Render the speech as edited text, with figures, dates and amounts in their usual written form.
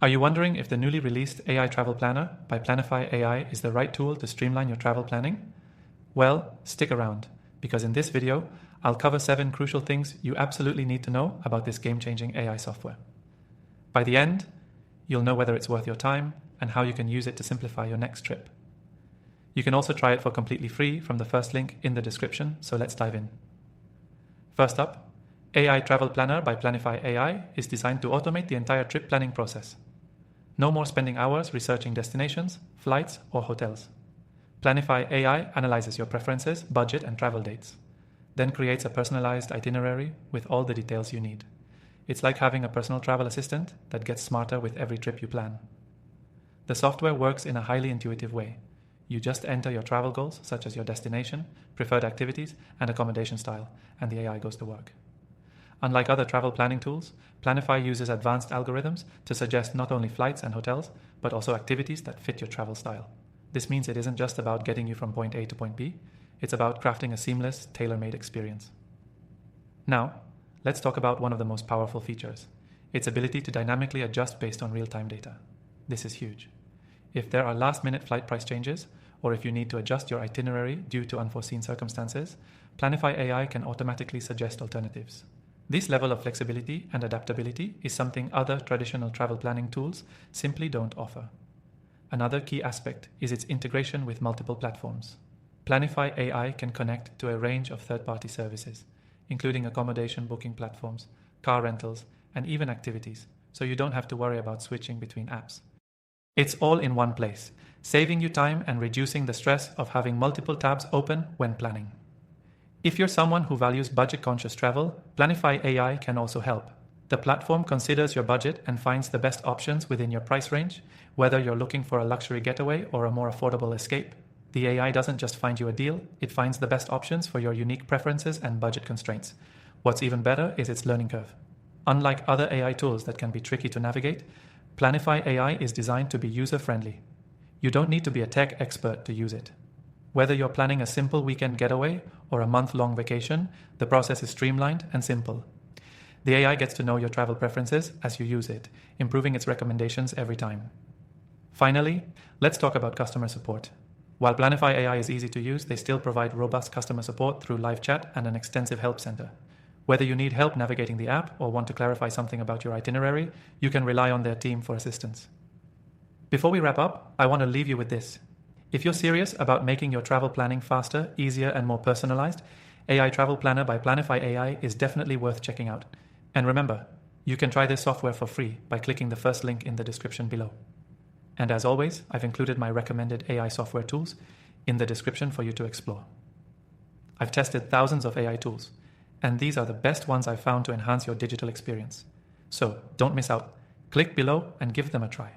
Are you wondering if the newly released AI Travel Planner by Planify AI is the right tool to streamline your travel planning? Well, stick around, because in this video, I'll cover 7 crucial things you absolutely need to know about this game-changing AI software. By the end, you'll know whether it's worth your time and how you can use it to simplify your next trip. You can also try it for completely free from the first link in the description, so let's dive in. First up, AI Travel Planner by Planify AI is designed to automate the entire trip planning process. No more spending hours researching destinations, flights, or hotels. Planify AI analyzes your preferences, budget, and travel dates, then creates a personalized itinerary with all the details you need. It's like having a personal travel assistant that gets smarter with every trip you plan. The software works in a highly intuitive way. You just enter your travel goals, such as your destination, preferred activities, and accommodation style, and the AI goes to work. Unlike other travel planning tools, Planify uses advanced algorithms to suggest not only flights and hotels, but also activities that fit your travel style. This means it isn't just about getting you from point A to point B, it's about crafting a seamless, tailor-made experience. Now, let's talk about one of the most powerful features, its ability to dynamically adjust based on real-time data. This is huge. If there are last-minute flight price changes, or if you need to adjust your itinerary due to unforeseen circumstances, Planify AI can automatically suggest alternatives. This level of flexibility and adaptability is something other traditional travel planning tools simply don't offer. Another key aspect is its integration with multiple platforms. Planify AI can connect to a range of third-party services, including accommodation booking platforms, car rentals, and even activities, so you don't have to worry about switching between apps. It's all in one place, saving you time and reducing the stress of having multiple tabs open when planning. If you're someone who values budget-conscious travel, Planify AI can also help. The platform considers your budget and finds the best options within your price range, whether you're looking for a luxury getaway or a more affordable escape. The AI doesn't just find you a deal, it finds the best options for your unique preferences and budget constraints. What's even better is its learning curve. Unlike other AI tools that can be tricky to navigate, Planify AI is designed to be user-friendly. You don't need to be a tech expert to use it. Whether you're planning a simple weekend getaway or a month-long vacation, the process is streamlined and simple. The AI gets to know your travel preferences as you use it, improving its recommendations every time. Finally, let's talk about customer support. While Planify AI is easy to use, they still provide robust customer support through live chat and an extensive help center. Whether you need help navigating the app or want to clarify something about your itinerary, you can rely on their team for assistance. Before we wrap up, I want to leave you with this. If you're serious about making your travel planning faster, easier, and more personalized, AI Travel Planner by Planify AI is definitely worth checking out. And remember, you can try this software for free by clicking the first link in the description below. And as always, I've included my recommended AI software tools in the description for you to explore. I've tested thousands of AI tools, and these are the best ones I've found to enhance your digital experience. So don't miss out. Click below and give them a try.